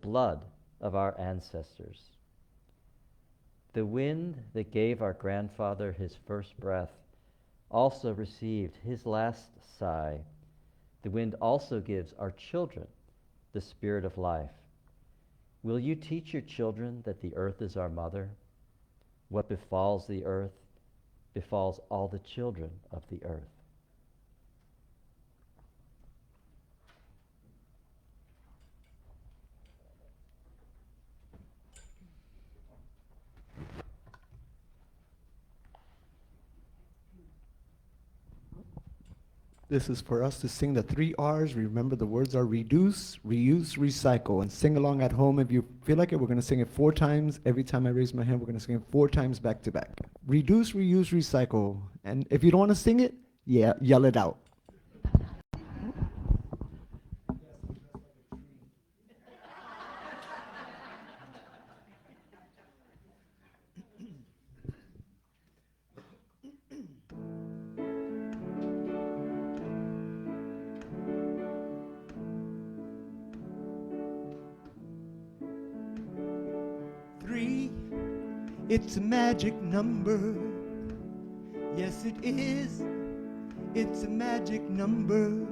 blood of our ancestors. The wind that gave our grandfather his first breath also received his last sigh. The wind also gives our children the spirit of life. Will you teach your children that the earth is our mother? What befalls the earth befalls all the children of the earth. This is for us to sing the 3 R's. Remember, the words are reduce, reuse, recycle. And sing along at home if you feel like it. We're going to sing it 4 times. Every time I raise my hand, we're going to sing it 4 times back to back. Reduce, reuse, recycle. And if you don't want to sing it, yeah, yell it out. It's a magic number. Yes, it is. It's a magic number.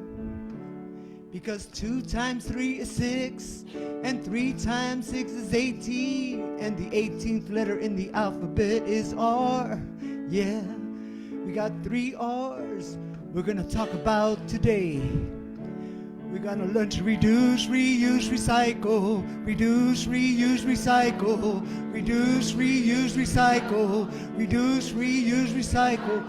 Because 2 times 3 is 6, and 3 times 6 is 18, and the 18th letter in the alphabet is R. Yeah, we got 3 R's we're gonna talk about today. We're gonna learn to reduce, reuse, recycle. Reduce, reuse, recycle. Reduce, reuse, recycle. Reduce, reuse, recycle.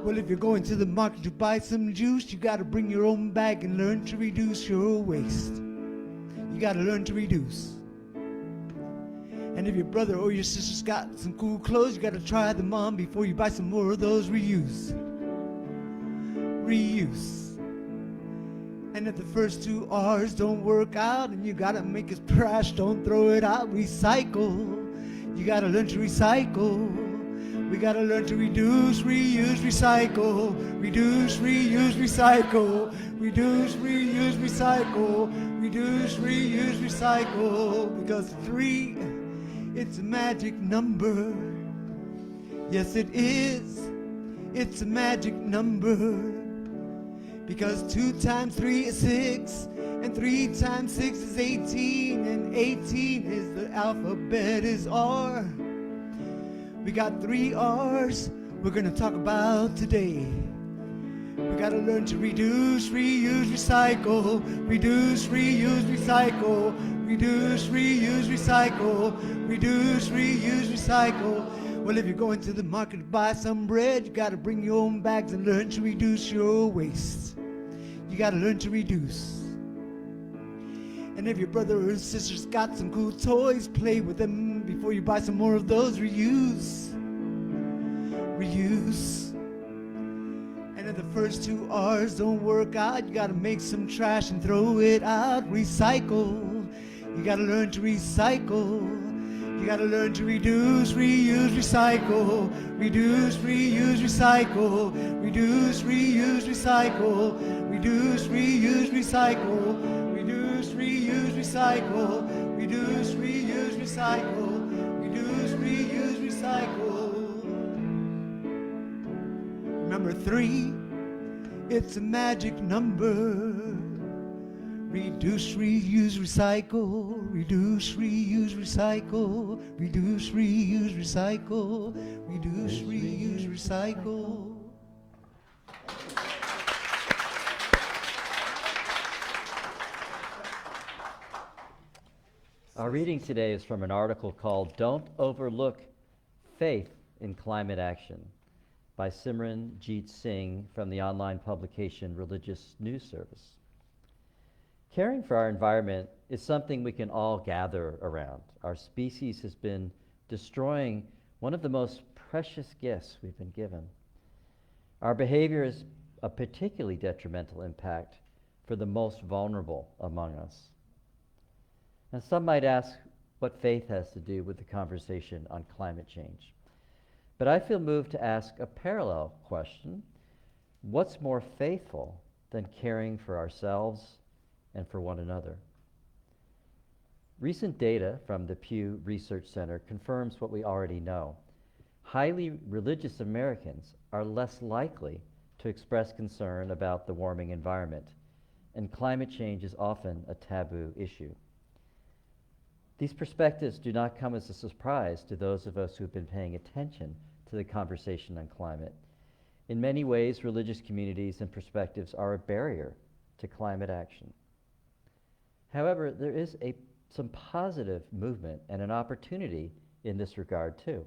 Well, if you're going to the market to buy some juice, you gotta bring your own bag and learn to reduce your waste. You gotta learn to reduce. And if your brother or your sister's got some cool clothes, you gotta try them on before you buy some more of those. Reuse. Reuse. And if the first 2 R's don't work out and you gotta make it trash, don't throw it out. Recycle. You gotta learn to recycle. We gotta learn to reduce, reuse, recycle. Reduce, reuse, recycle. Reduce, reuse, recycle. Reduce, reuse, recycle. Because 3, it's a magic number. Yes, it is. It's a magic number. Because 2 times 3 is 6, and 3 times 6 is 18, and 18 is the alphabet is R. We got 3 R's we're gonna talk about today. We gotta learn to reduce, reuse, recycle. Reduce, reuse, recycle. Reduce, reuse, recycle. Reduce, reuse, recycle. Well, if you're going to the market to buy some bread, you gotta bring your own bags and learn to reduce your waste. You gotta learn to reduce. And if your brother or sister's got some cool toys, play with them before you buy some more of those. Reuse. Reuse. And if the first 2 R's don't work out, you gotta make some trash and throw it out. Recycle. You gotta learn to recycle. You gotta learn to reduce, reuse, recycle. Reduce, reuse, recycle. Reduce, reuse, recycle. Reduce, reuse, recycle. Reduce, reuse, recycle. Reduce, reuse, recycle. Reduce, reuse, recycle. Remember 3, it's a magic number. Reduce, reuse, recycle. Reduce, reuse, recycle. Reduce, reuse, recycle. Reduce, reuse, recycle. Our reading today is from an article called Don't Overlook Faith in Climate Action by Simran Jeet Singh from the online publication Religious News Service. Caring for our environment is something we can all gather around. Our species has been destroying one of the most precious gifts we've been given. Our behavior has a particularly detrimental impact for the most vulnerable among us. And some might ask what faith has to do with the conversation on climate change. But I feel moved to ask a parallel question. What's more faithful than caring for ourselves and for one another? Recent data from the Pew Research Center confirms what we already know. Highly religious Americans are less likely to express concern about the warming environment, and climate change is often a taboo issue. These perspectives do not come as a surprise to those of us who have been paying attention to the conversation on climate. In many ways, religious communities and perspectives are a barrier to climate action. However, there is some positive movement and an opportunity in this regard too.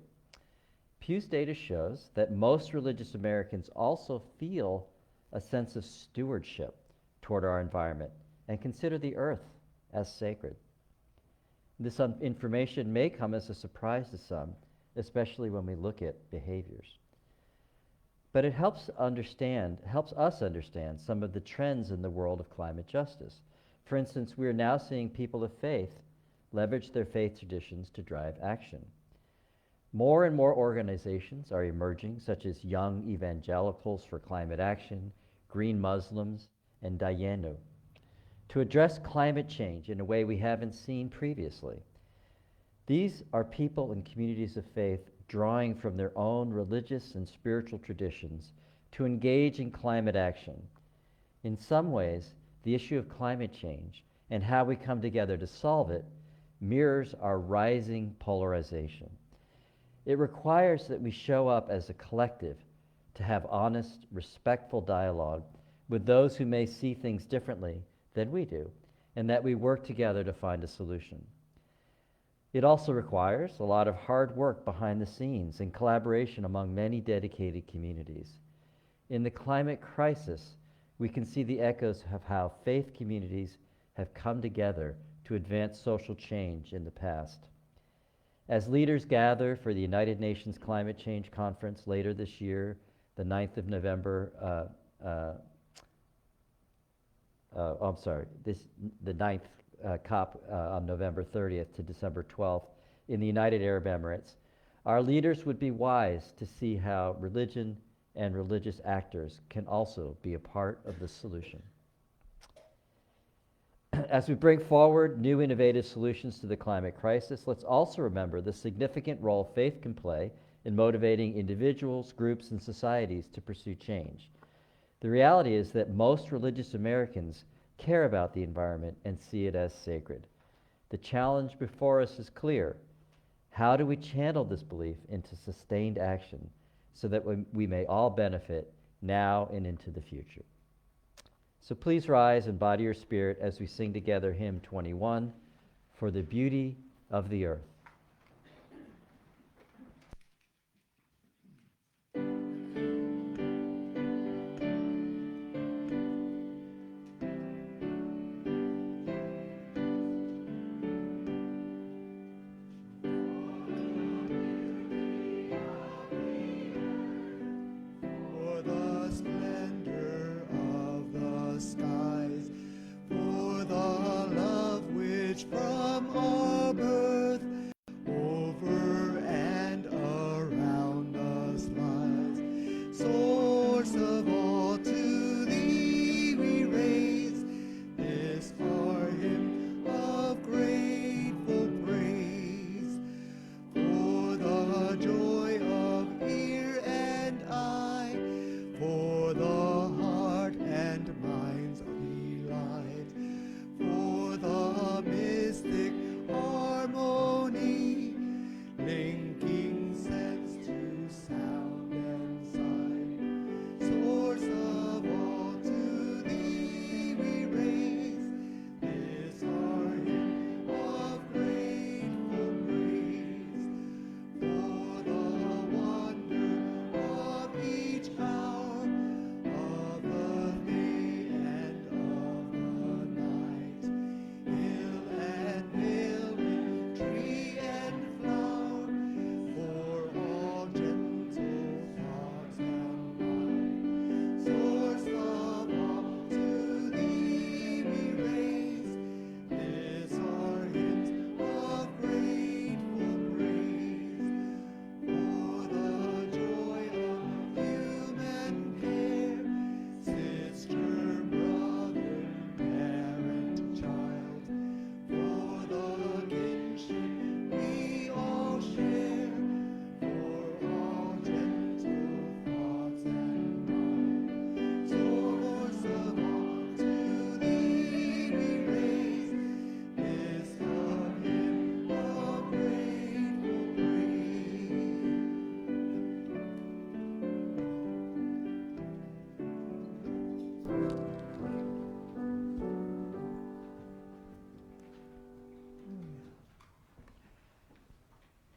Pew's data shows that most religious Americans also feel a sense of stewardship toward our environment and consider the earth as sacred. This information may come as a surprise to some, especially when we look at behaviors. But it helps us understand some of the trends in the world of climate justice. For instance, we are now seeing people of faith leverage their faith traditions to drive action. More and more organizations are emerging, such as Young Evangelicals for Climate Action, Green Muslims, and Dayenu, to address climate change in a way we haven't seen previously. These are people and communities of faith drawing from their own religious and spiritual traditions to engage in climate action. In some ways, the issue of climate change and how we come together to solve it mirrors our rising polarization. It requires that we show up as a collective to have honest, respectful dialogue with those who may see things differently than we do, and that we work together to find a solution. It also requires a lot of hard work behind the scenes and collaboration among many dedicated communities. In the climate crisis, we can see the echoes of how faith communities have come together to advance social change in the past. As leaders gather for the United Nations Climate Change Conference later this year, the 9th of November, the 9th COP on November 30th to December 12th in the United Arab Emirates, our leaders would be wise to see how religion and religious actors can also be a part of the solution. As we bring forward new innovative solutions to the climate crisis, let's also remember the significant role faith can play in motivating individuals, groups, and societies to pursue change. The reality is that most religious Americans care about the environment and see it as sacred. The challenge before us is clear. How do we channel this belief into sustained action so that we may all benefit now and into the future? So please rise and body your spirit as we sing together hymn 21, For the Beauty of the Earth.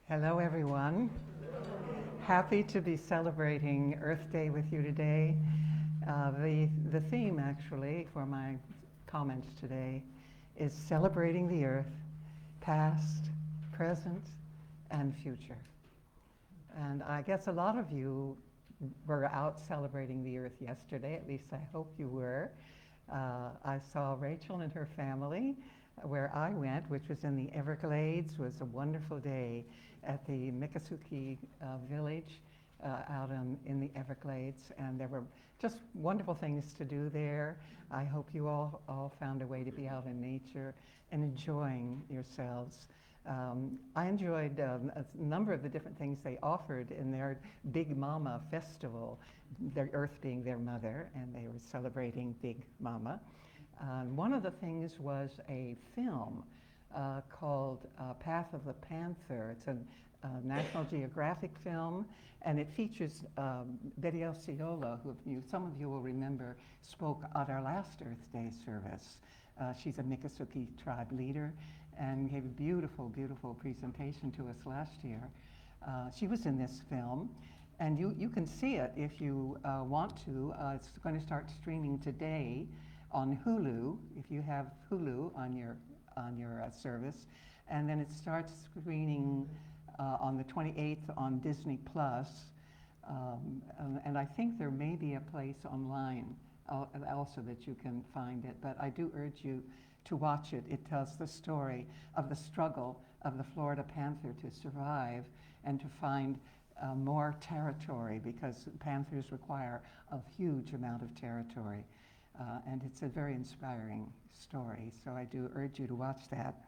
Hello, everyone. Happy to be celebrating Earth Day with you today. The theme, actually, for my comments today is celebrating the Earth, past, present, and future. And I guess a lot of you were out celebrating the Earth yesterday, at least I hope you were. I saw Rachel and her family where I went, which was in the Everglades. It was a wonderful day at the Miccosukee village out in the Everglades, and there were just wonderful things to do there. I hope you all found a way to be out in nature and enjoying yourselves. I enjoyed a number of the different things they offered in their Big Mama festival, their Earth being their mother, and they were celebrating Big Mama. One of the things was a film called Path of the Panther. It's a National Geographic film, and it features Betty Osceola, who some of you will remember spoke at our last Earth Day service. She's a Miccosukee tribe leader and gave a beautiful, beautiful presentation to us last year. She was in this film, and you can see it if you want to. It's going to start streaming today on Hulu, if you have Hulu on your service, and then it starts screening on the 28th on Disney Plus, and I think there may be a place online also that you can find it, but I do urge you to watch it. It tells the story of the struggle of the Florida panther to survive and to find more territory, because panthers require a huge amount of territory. And it's a very inspiring story, so I do urge you to watch that.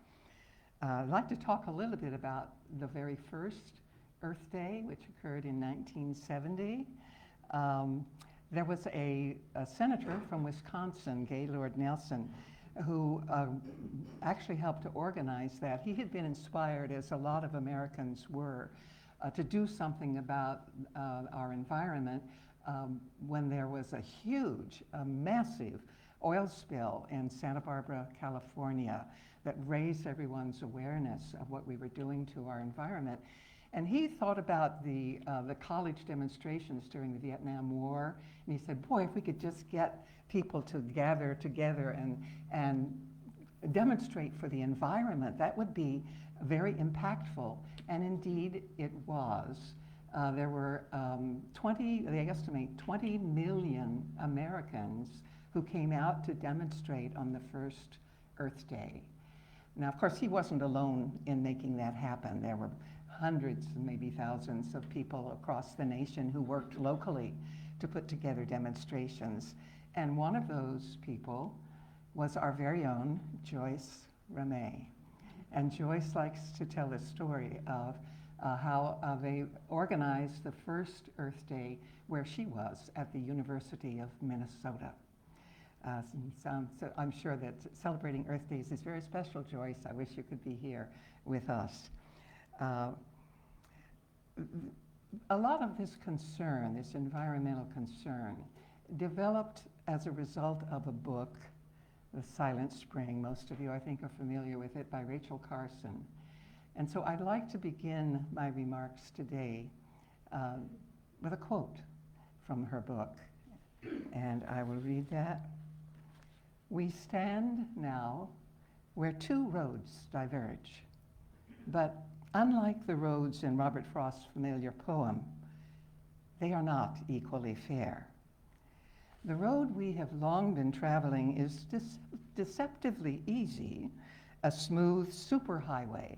I'd like to talk a little bit about the very first Earth Day, which occurred in 1970. There was a senator from Wisconsin, Gaylord Nelson, who actually helped to organize that. He had been inspired, as a lot of Americans were, to do something about our environment when there was a huge, massive oil spill in Santa Barbara, California, that raised everyone's awareness of what we were doing to our environment. And he thought about the college demonstrations during the Vietnam War, and he said, boy, if we could just get people to gather together and demonstrate for the environment, that would be very impactful. And indeed, it was. There were they estimate 20 million Americans who came out to demonstrate on the first Earth Day. Now, of course, he wasn't alone in making that happen. There were hundreds, maybe thousands of people across the nation who worked locally to put together demonstrations. And one of those people was our very own Joyce Ramey. And Joyce likes to tell the story of how they organized the first Earth Day where she was at the University of Minnesota. So I'm sure that celebrating Earth Days is very special, Joyce. I wish you could be here with us. A lot of this concern, this environmental concern, developed as a result of a book, The Silent Spring. Most of you, I think, are familiar with it, by Rachel Carson. And so I'd like to begin my remarks today with a quote from her book. And I will read that. We stand now where two roads diverge, but unlike the roads in Robert Frost's familiar poem, they are not equally fair. The road we have long been traveling is deceptively easy, a smooth superhighway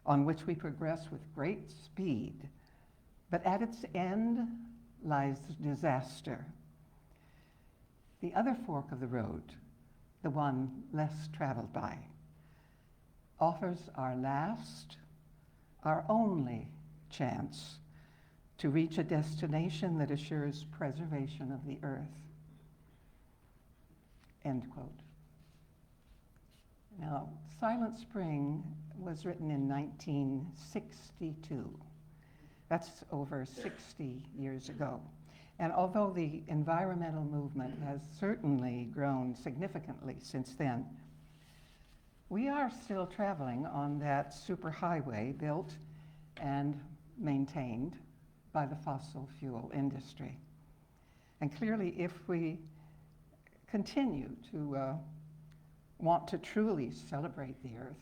on which we progress with great speed, but at its end lies disaster. The other fork of the road, the one less traveled by, offers our last, our only chance to reach a destination that assures preservation of the earth. End quote. Now, Silent Spring was written in 1962. That's over 60 years ago. And although the environmental movement has certainly grown significantly since then, we are still traveling on that superhighway built and maintained by the fossil fuel industry. And clearly, if we continue to want to truly celebrate the earth,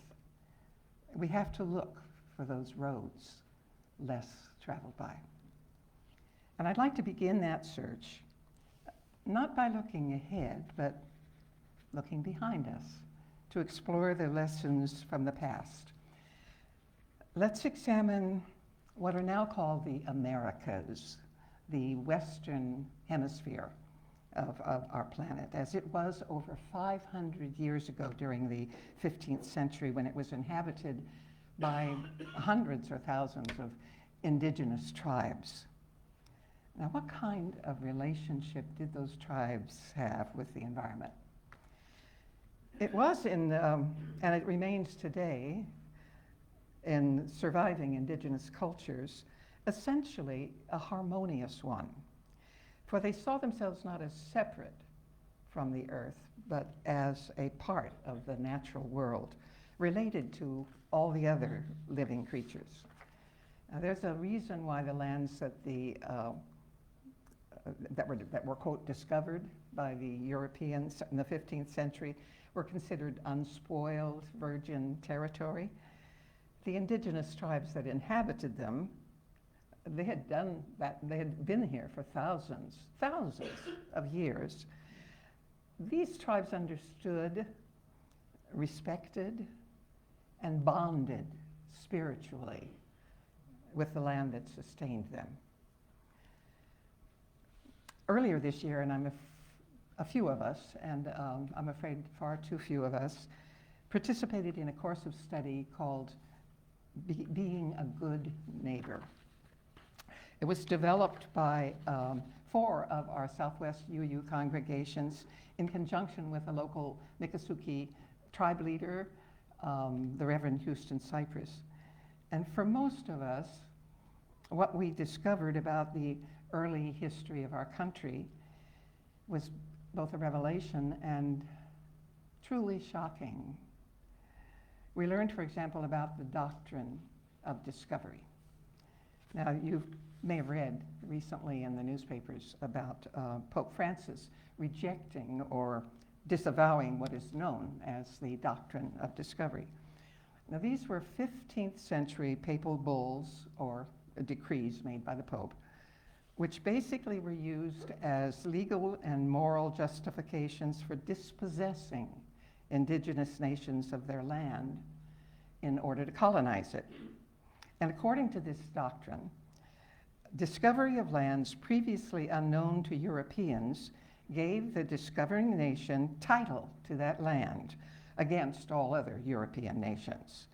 we have to look for those roads less traveled by. And I'd like to begin that search not by looking ahead, but looking behind us to explore the lessons from the past. Let's examine what are now called the Americas, the Western Hemisphere of our planet, as it was over 500 years ago during the 15th century, when it was inhabited by hundreds or thousands of indigenous tribes. Now, what kind of relationship did those tribes have with the environment? It was and it remains today, in surviving indigenous cultures, essentially a harmonious one. For they saw themselves not as separate from the earth, but as a part of the natural world, related to all the other living creatures. Now, there's a reason why the lands that that were, quote, discovered by the Europeans in the 15th century were considered unspoiled, virgin territory. The indigenous tribes that inhabited them, they had done that, they had been here for thousands of years. These tribes understood, respected, and bonded spiritually with the land that sustained them. Earlier this year, and a few of us, and I'm afraid far too few of us, participated in a course of study called Being a Good Neighbor. It was developed by 4 of our Southwest UU congregations in conjunction with a local Miccosukee tribe leader, the Reverend Houston Cypress. And for most of us, what we discovered about the early history of our country was both a revelation and truly shocking. We learned, for example, about the doctrine of discovery. Now, you may have read recently in the newspapers about Pope Francis rejecting or disavowing what is known as the doctrine of discovery. Now, these were 15th century papal bulls or decrees made by the Pope, which basically were used as legal and moral justifications for dispossessing indigenous nations of their land in order to colonize it. And according to this doctrine, discovery of lands previously unknown to Europeans gave the discovering nation title to that land against all other European nations.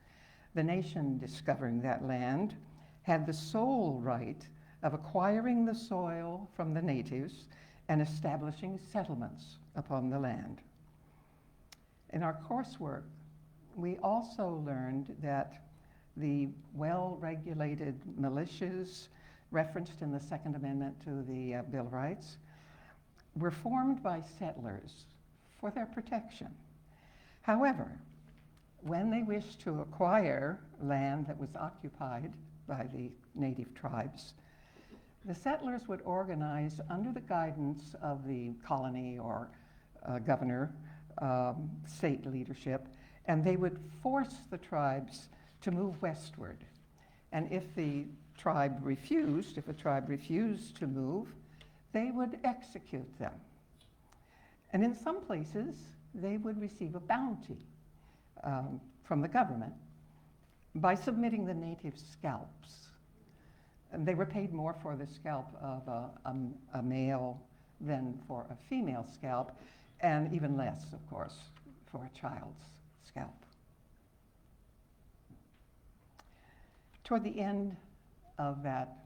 The nation discovering that land had the sole right of acquiring the soil from the natives and establishing settlements upon the land. In our coursework, we also learned that the well-regulated militias referenced in the Second Amendment to the Bill of Rights were formed by settlers for their protection. However, when they wished to acquire land that was occupied by the native tribes, the settlers would organize under the guidance of the colony or governor, state leadership, and they would force the tribes to move westward. And if a tribe refused to move, they would execute them. And in some places, they would receive a bounty from the government by submitting the native scalps. And they were paid more for the scalp of a male than for a female scalp, and even less, of course, for a child's scalp. Toward the end of that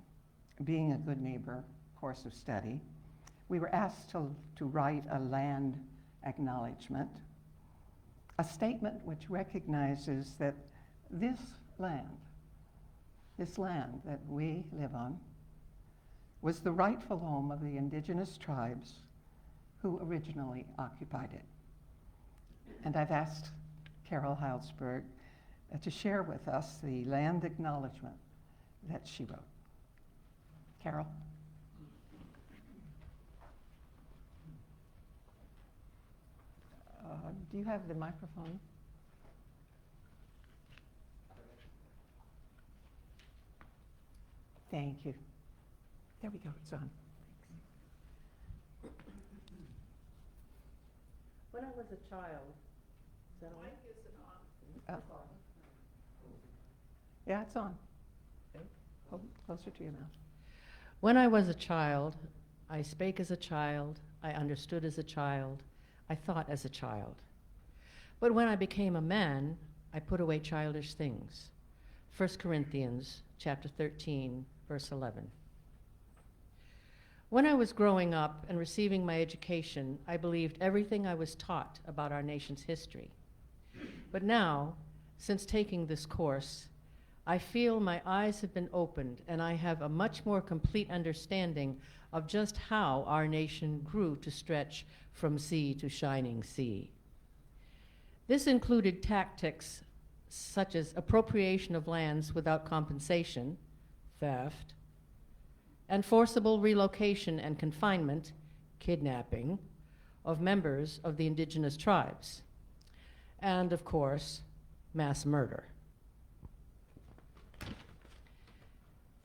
Being a Good Neighbor course of study, we were asked to write a land acknowledgement, a statement which recognizes that this land that we live on, was the rightful home of the indigenous tribes who originally occupied it. And I've asked Carol Heilsberg to share with us the land acknowledgement that she wrote. Carol? Do you have the microphone? Thank you. There we go, it's on. When I was a child, is that on? Oh. Yeah, it's on. Hold closer to your mouth. When I was a child, I spake as a child, I understood as a child, I thought as a child. But when I became a man, I put away childish things. 1 Corinthians chapter 13, verse 11. When I was growing up and receiving my education, I believed everything I was taught about our nation's history. But now, since taking this course, I feel my eyes have been opened and I have a much more complete understanding of just how our nation grew to stretch from sea to shining sea. This included tactics such as appropriation of lands without compensation, theft, and forcible relocation and confinement, kidnapping, of members of the indigenous tribes, and of course, mass murder.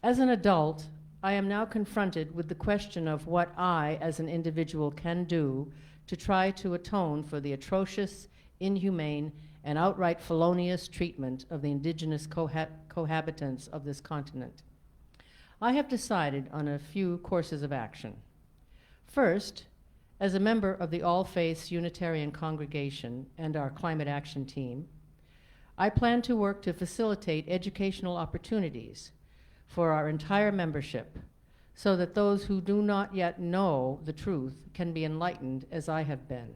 As an adult, I am now confronted with the question of what I, as an individual, can do to try to atone for the atrocious, inhumane, and outright felonious treatment of the indigenous cohabitants of this continent. I have decided on a few courses of action. First, as a member of the All Faiths Unitarian Congregation and our Climate Action Team, I plan to work to facilitate educational opportunities for our entire membership so that those who do not yet know the truth can be enlightened as I have been.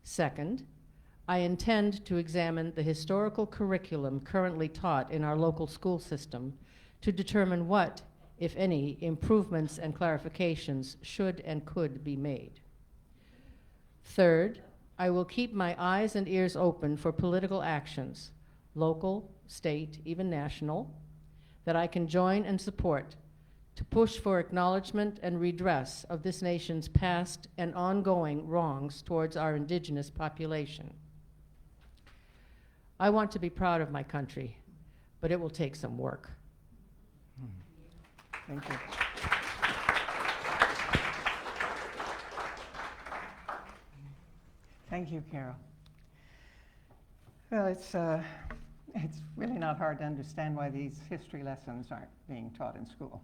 Second, I intend to examine the historical curriculum currently taught in our local school system to determine what, if any, improvements and clarifications should and could be made. Third, I will keep my eyes and ears open for political actions, local, state, even national, that I can join and support to push for acknowledgement and redress of this nation's past and ongoing wrongs towards our indigenous population. I want to be proud of my country, but it will take some work. Thank you. Thank you, Carol. Well, it's really not hard to understand why these history lessons aren't being taught in school.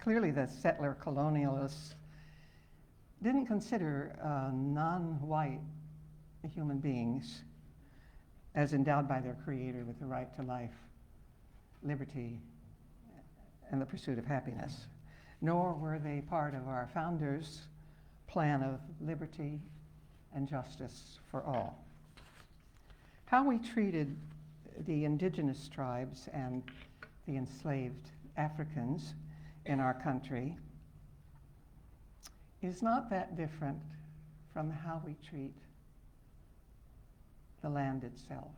Clearly, the settler colonialists didn't consider non-white human beings as endowed by their creator with the right to life, liberty, and the pursuit of happiness, nor were they part of our founders' plan of liberty and justice for all. How we treated the indigenous tribes and the enslaved Africans in our country is not that different from how we treat the land itself.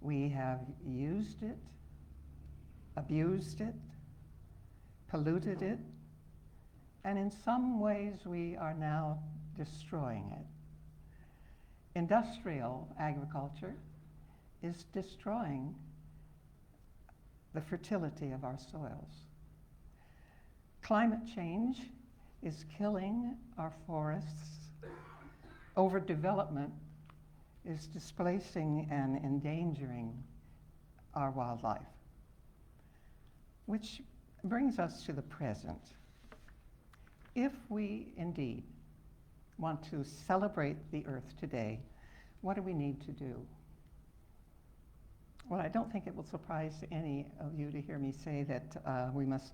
We have used it, abused it, polluted it, and in some ways we are now destroying it. Industrial agriculture is destroying the fertility of our soils. Climate change is killing our forests. Overdevelopment is displacing and endangering our wildlife. Which brings us to the present. If we indeed want to celebrate the earth today, what do we need to do? Well, I don't think it will surprise any of you to hear me say that we must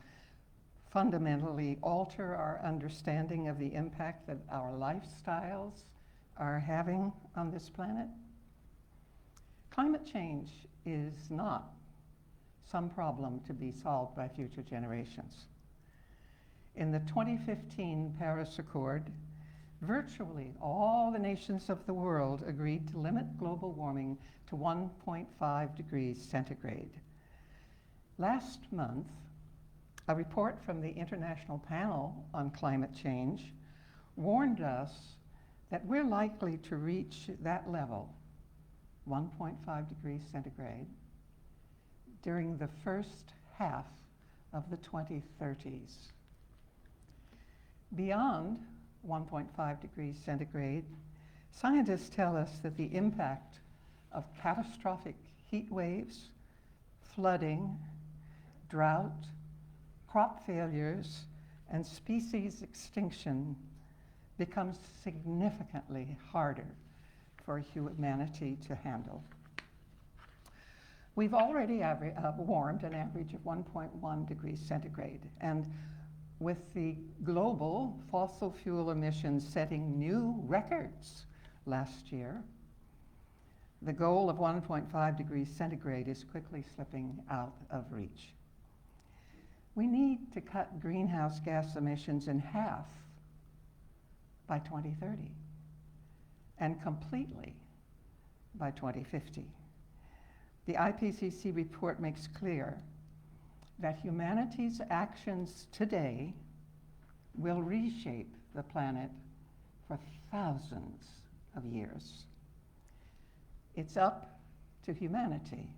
fundamentally alter our understanding of the impact that our lifestyles are having on this planet. Climate change is not some problem to be solved by future generations. In the 2015 Paris Accord, virtually all the nations of the world agreed to limit global warming to 1.5 degrees centigrade Last month, a report from the International Panel on Climate Change warned us that we're likely to reach that level, 1.5 degrees centigrade, during the first half of the 2030s. Beyond 1.5 degrees centigrade, scientists tell us that the impact of catastrophic heat waves, flooding, drought, crop failures, and species extinction becomes significantly harder for humanity to handle. We've already warmed an average of 1.1 degrees centigrade, and with the global fossil fuel emissions setting new records last year, the goal of 1.5 degrees centigrade is quickly slipping out of reach. We need to cut greenhouse gas emissions in half by 2030 and completely by 2050. The IPCC report makes clear that humanity's actions today will reshape the planet for thousands of years. It's up to humanity.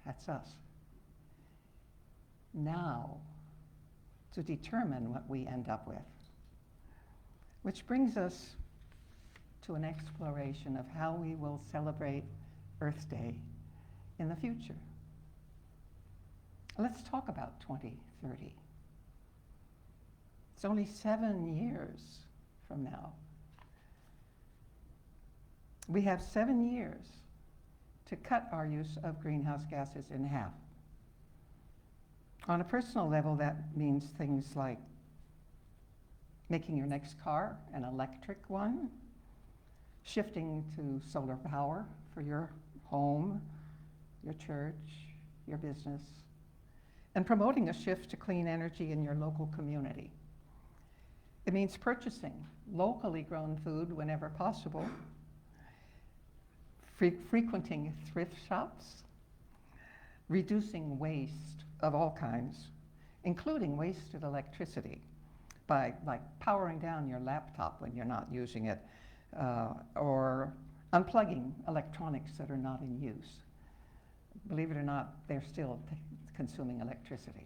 That's us. Now, to determine what we end up with. Which brings us to an exploration of how we will celebrate Earth Day in the future. Let's talk about 2030. It's only 7 years from now. We have 7 years to cut our use of greenhouse gases in half. On a personal level, that means things like making your next car an electric one, shifting to solar power for your home, your church, your business, and promoting a shift to clean energy in your local community. It means purchasing locally grown food whenever possible, frequenting thrift shops, reducing waste of all kinds, including wasted electricity, by powering down your laptop when you're not using it, or unplugging electronics that are not in use. Believe it or not, they're still consuming electricity.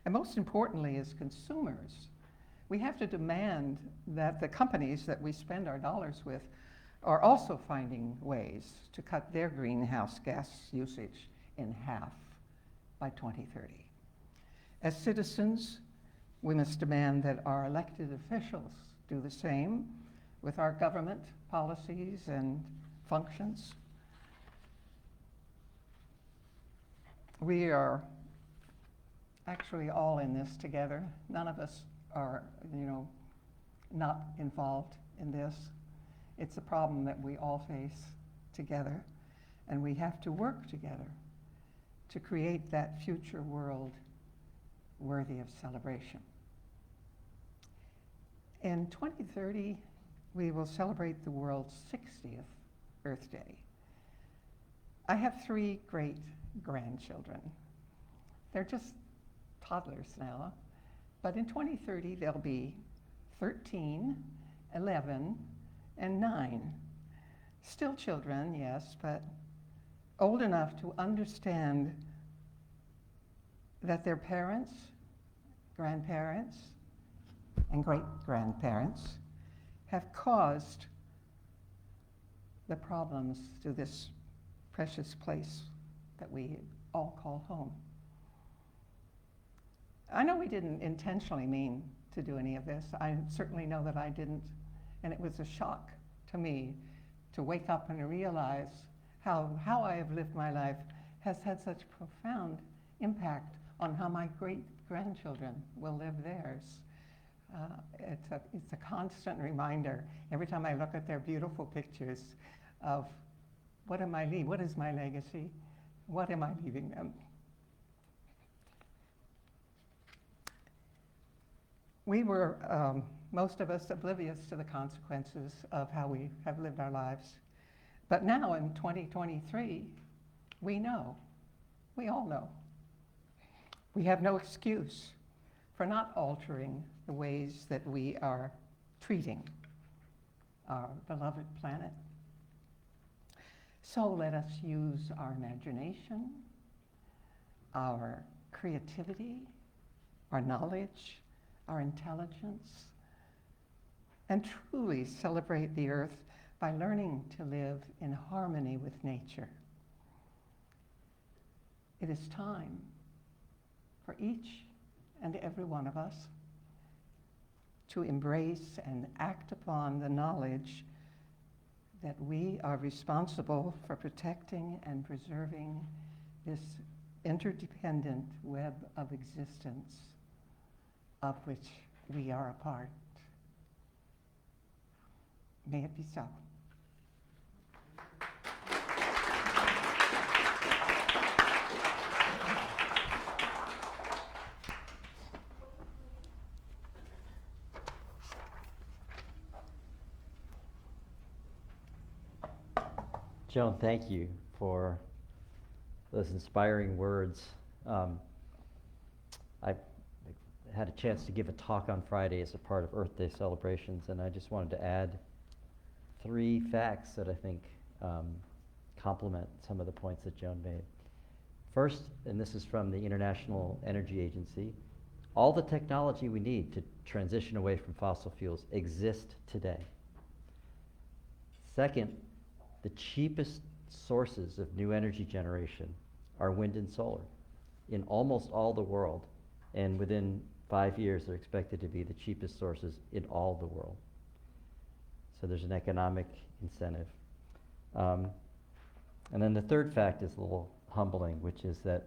And most importantly, as consumers, we have to demand that the companies that we spend our dollars with are also finding ways to cut their greenhouse gas usage in half by 2030. As citizens, we must demand that our elected officials do the same with our government policies and functions. We are actually all in this together. None of us are, not involved in this. It's a problem that we all face together, and we have to work together to create that future world worthy of celebration. In 2030, we will celebrate the world's 60th Earth Day. I have 3 great grandchildren. They're just toddlers now, but in 2030 they'll be 13, 11, and 9. Still children, yes, but old enough to understand that their parents, grandparents, and great-grandparents have caused the problems to this precious place that we all call home. I know we didn't intentionally mean to do any of this. I certainly know that I didn't, and it was a shock to me to wake up and realize how I have lived my life has had such profound impact on how my great-grandchildren will live theirs. It's a constant reminder every time I look at their beautiful pictures of what is my legacy? What am I leaving them? We were, most of us, oblivious to the consequences of how we have lived our lives. But now in 2023, we know we all know. We have no excuse for not altering the ways that we are treating our beloved planet. So let us use our imagination, our creativity, our knowledge, our intelligence, and truly celebrate the earth by learning to live in harmony with nature. It is time for each and every one of us to embrace and act upon the knowledge that we are responsible for protecting and preserving this interdependent web of existence of which we are a part. May it be so. Joan, thank you for those inspiring words. I had a chance to give a talk on Friday as a part of Earth Day celebrations, and I just wanted to add 3 facts that I think complement some of the points that Joan made. First, and this is from the International Energy Agency, all the technology we need to transition away from fossil fuels exist today. Second, the cheapest sources of new energy generation are wind and solar in almost all the world, and within 5 years they're expected to be the cheapest sources in all the world. So there's an economic incentive. And then the third fact is a little humbling, which is that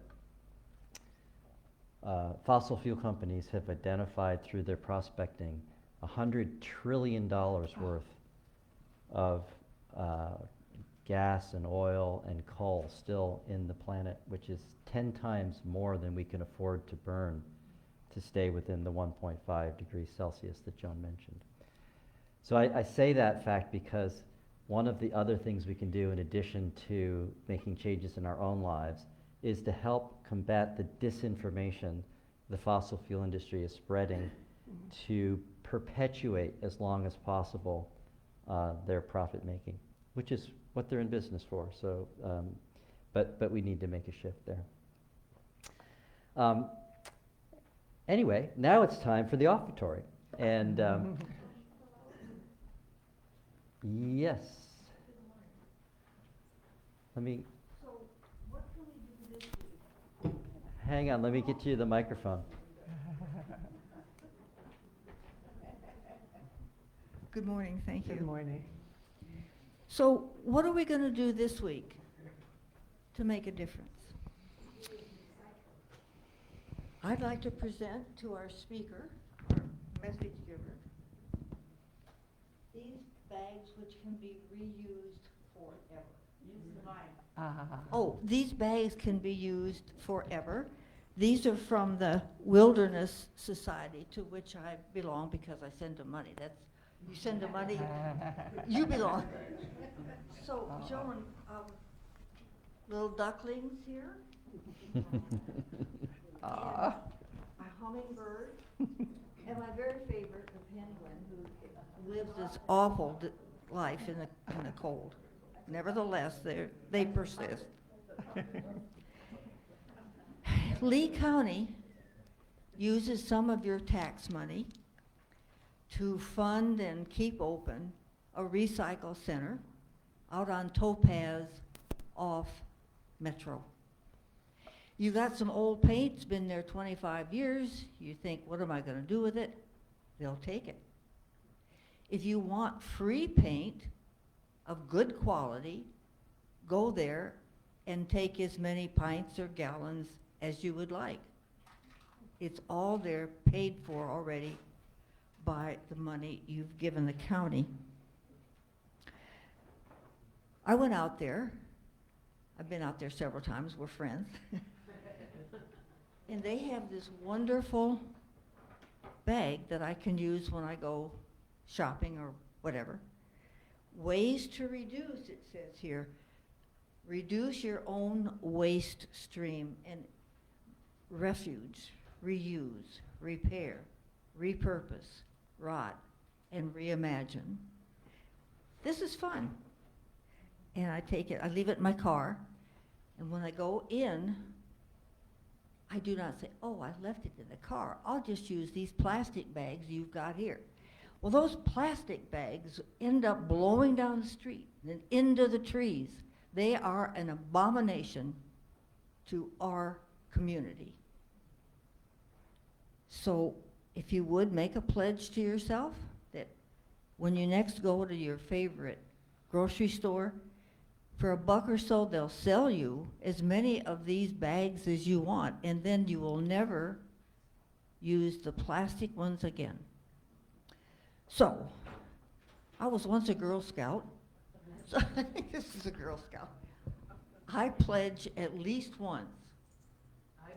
fossil fuel companies have identified through their prospecting $100 trillion worth of gas and oil and coal still in the planet, which is 10 times more than we can afford to burn to stay within the 1.5 degrees Celsius that Joan mentioned. So I say that fact because one of the other things we can do in addition to making changes in our own lives is to help combat the disinformation the fossil fuel industry is spreading to perpetuate as long as possible their profit making, which is what they're in business for. So, but we need to make a shift there. Anyway, now it's time for the offertory, and yes. Let me. So, what can we do this week? Hang on, let me get you the microphone. Good morning, thank you. Good morning. So what are we going to do this week to make a difference? I'd like to present to our speaker, our message giver, these bags which can be reused forever. Oh, these bags can be used forever. These are from the Wilderness Society, to which I belong because I send them money. That's, you send them money, you belong. So, Joan, little ducklings here, a hummingbird, and my very favorite, the penguin, who lives this awful life in the cold. Nevertheless, they persist. Lee County uses some of your tax money to fund and keep open a recycle center out on Topaz off Metro. You got some old paint, it's been there 25 years. You think, what am I going to do with it? They'll take it. If you want free paint of good quality, go there and take as many pints or gallons as you would like. It's all there, paid for already by the money you've given the county. I went out there. I've been out there several times, we're friends. And they have this wonderful bag that I can use when I go shopping or whatever. Ways to reduce, it says here. Reduce your own waste stream and refuge, reuse, repair, repurpose, rot, and reimagine. This is fun. And I leave it in my car, and when I go in, I do not say, oh, I left it in the car. I'll just use these plastic bags you've got here. Well, those plastic bags end up blowing down the street and into the trees. They are an abomination to our community. So if you would make a pledge to yourself that when you next go to your favorite grocery store, for $1 or so, they'll sell you as many of these bags as you want, and then you will never use the plastic ones again. So, I was once a Girl Scout. So this is a Girl Scout. I pledge at least once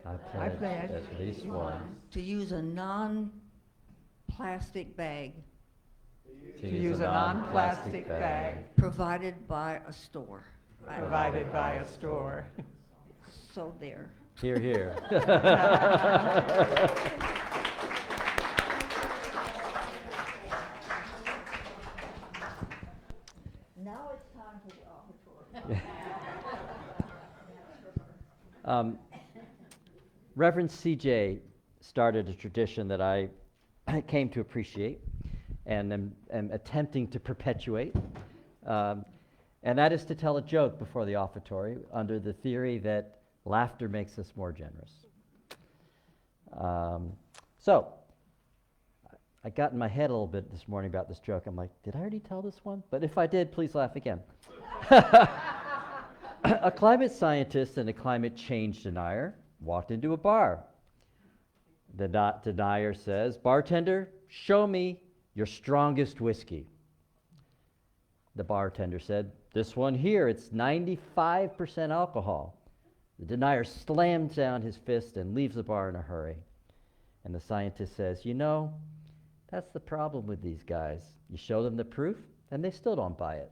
I pledge at least one to use a non-plastic bag To use a non-plastic bag provided by a store. provided by a store. So there. Hear, hear. Now it's time for the offertory. Reverend CJ started a tradition that I came to appreciate and am attempting to perpetuate. And that is to tell a joke before the offertory under the theory that laughter makes us more generous. So, I got in my head a little bit this morning about this joke. I'm like, did I already tell this one? But if I did, please laugh again. A climate scientist and a climate change denier walked into a bar. The denier says, "Bartender, show me your strongest whiskey." The bartender said, "This one here, it's 95% alcohol." The denier slams down his fist and leaves the bar in a hurry. And the scientist says, "You know, that's the problem with these guys. You show them the proof, and they still don't buy it."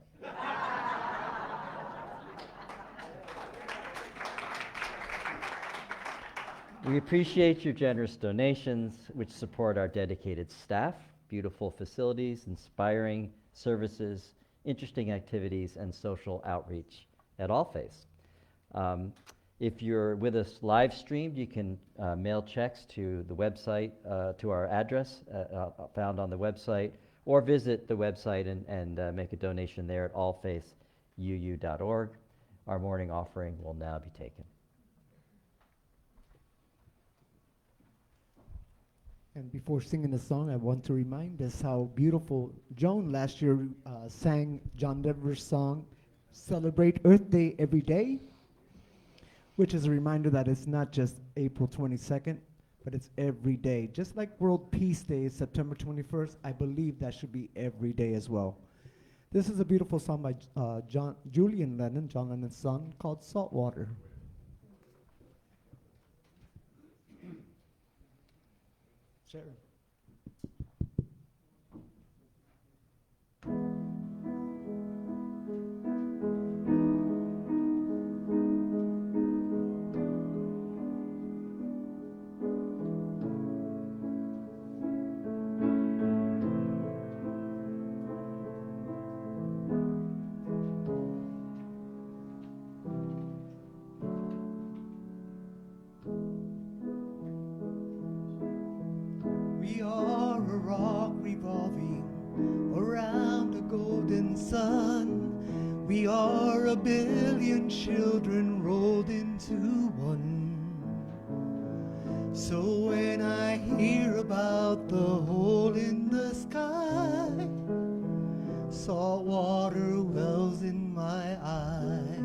We appreciate your generous donations, which support our dedicated staff, beautiful facilities, inspiring services, interesting activities, and social outreach at Allface. If you're with us live streamed, you can mail checks to the website, to our address found on the website, or visit the website and make a donation there at allfaceuu.org. Our morning offering will now be taken. And before singing the song, I want to remind us how beautiful Joan last year sang John Denver's song, "Celebrate Earth Day Every Day," which is a reminder that it's not just April 22nd, but it's every day. Just like World Peace Day is September 21st, I believe that should be every day as well. This is a beautiful song by John Lennon's son, called "Saltwater." Sharon. We are a rock revolving around a golden sun. We are a billion children rolled into one. So when I hear about the hole in the sky, salt water wells in my eyes.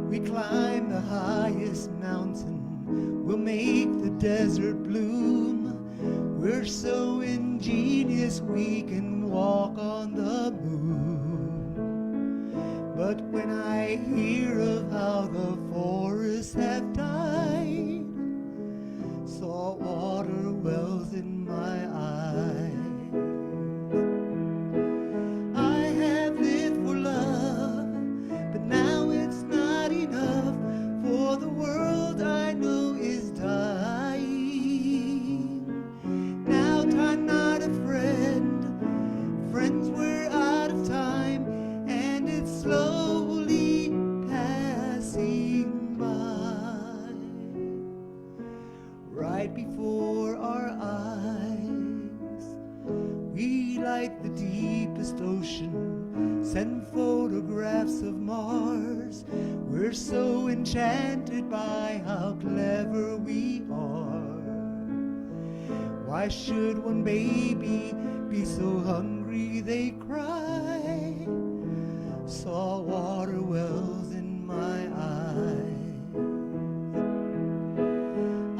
We climb the highest mountain, we'll make the desert bloom. We're so ingenious we can walk on the moon. But when I hear of how the forests have died, salt water wells in my eyes. I have lived for love, Mars. We're so enchanted by how clever we are. Why should one baby be so hungry they cry? Salt water wells in my eyes.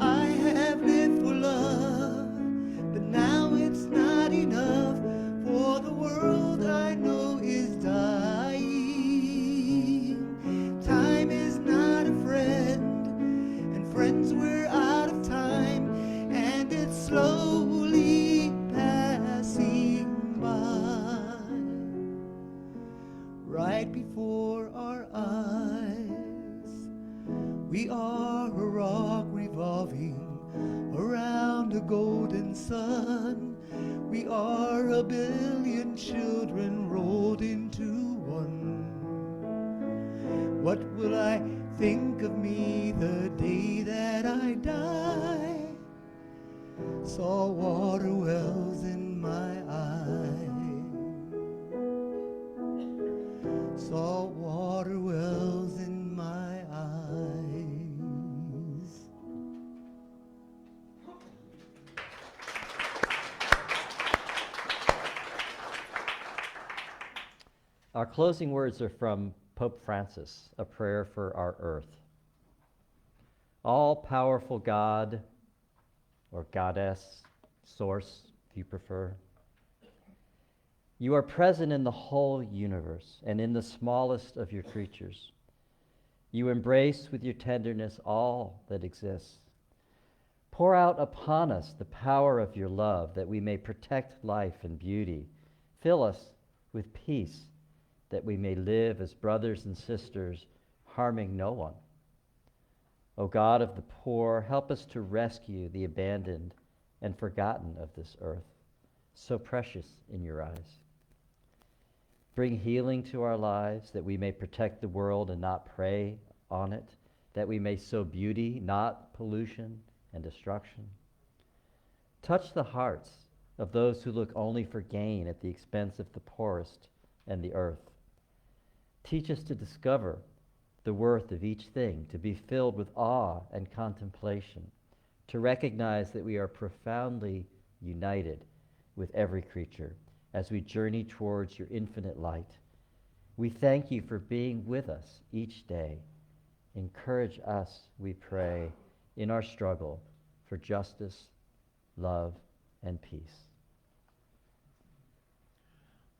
I have lived for love, but now it's not enough, for the world I know is dying. Time is not a friend, and friends we're out of time, and it's slowly passing by, right before our eyes. We are a rock revolving around a golden sun. We are a billion children rolled into one. What will I think of me the day that I die? Salt water wells in my eyes. Salt water wells in my eyes. Our closing words are from Pope Francis, a prayer for our earth. All-powerful God, or goddess, source, if you prefer, you are present in the whole universe and in the smallest of your creatures. You embrace with your tenderness all that exists. Pour out upon us the power of your love that we may protect life and beauty. Fill us with peace that we may live as brothers and sisters, harming no one. O God of the poor, help us to rescue the abandoned and forgotten of this earth, so precious in your eyes. Bring healing to our lives, that we may protect the world and not prey on it, that we may sow beauty, not pollution and destruction. Touch the hearts of those who look only for gain at the expense of the poorest and the earth. Teach us to discover the worth of each thing, to be filled with awe and contemplation, to recognize that we are profoundly united with every creature as we journey towards your infinite light. We thank you for being with us each day. Encourage us, we pray, in our struggle for justice, love, and peace.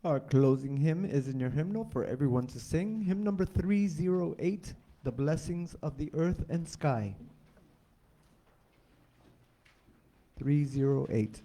Our closing hymn is in your hymnal for everyone to sing. Hymn number 308, The Blessings of the Earth and Sky. 308.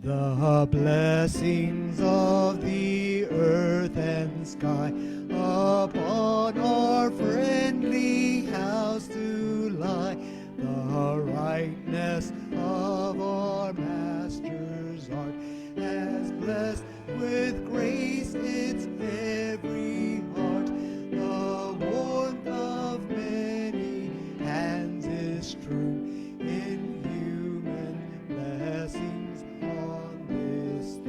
The blessings of the earth and sky upon our friendly house do lie. The rightness of our Master's art has blessed with grace its every heart. The warmth of many hands is true in human blessings on this throne.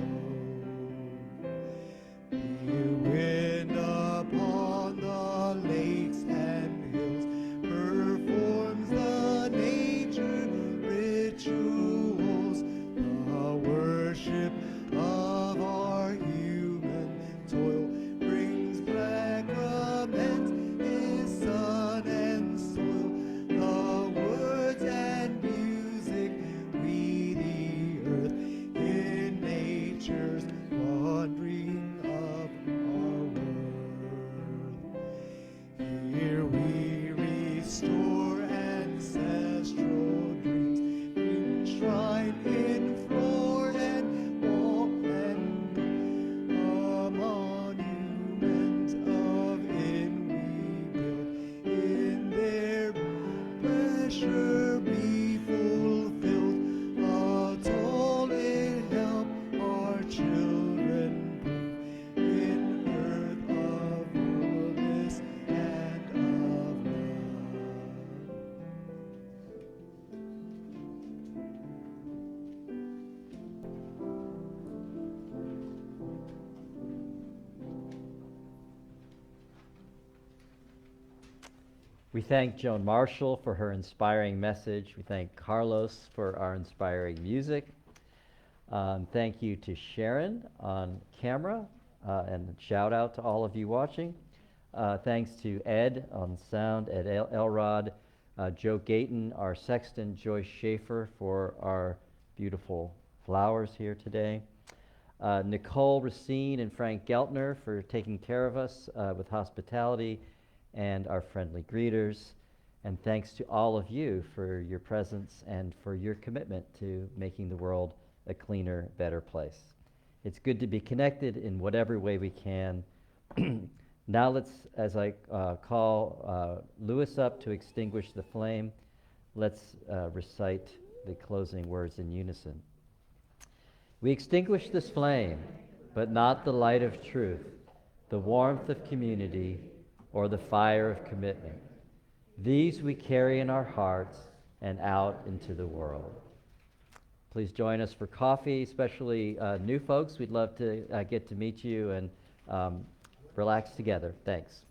The wind upon the lakes and hills performs the nature rituals. The worship of our human toil brings black raiment, his sun and soil. The words and music we the earth in nature's wandering of our worth. Here we restore ancestral dreams, enshrine in floor and wall and a monument of in we build. In their pressure be fulfilled, a toll in help our children prove, in earth of fullness and of love. We thank Joan Marshall for her inspiring message. We thank Carlos for our inspiring music. Thank you to Sharon on camera, and shout out to all of you watching. Thanks to Ed on sound, Ed Elrod, Joe Gayton, our sexton, Joyce Schaefer for our beautiful flowers here today. Nicole Racine and Frank Geltner for taking care of us with hospitality and our friendly greeters. And thanks to all of you for your presence and for your commitment to making the world a cleaner, better place. It's good to be connected in whatever way we can. Now let's, as I call Louis up to extinguish the flame, let's recite the closing words in unison. We extinguish this flame, but not the light of truth, the warmth of community, or the fire of commitment. These we carry in our hearts and out into the world. Please join us for coffee, especially new folks. We'd love to get to meet you and relax together. Thanks.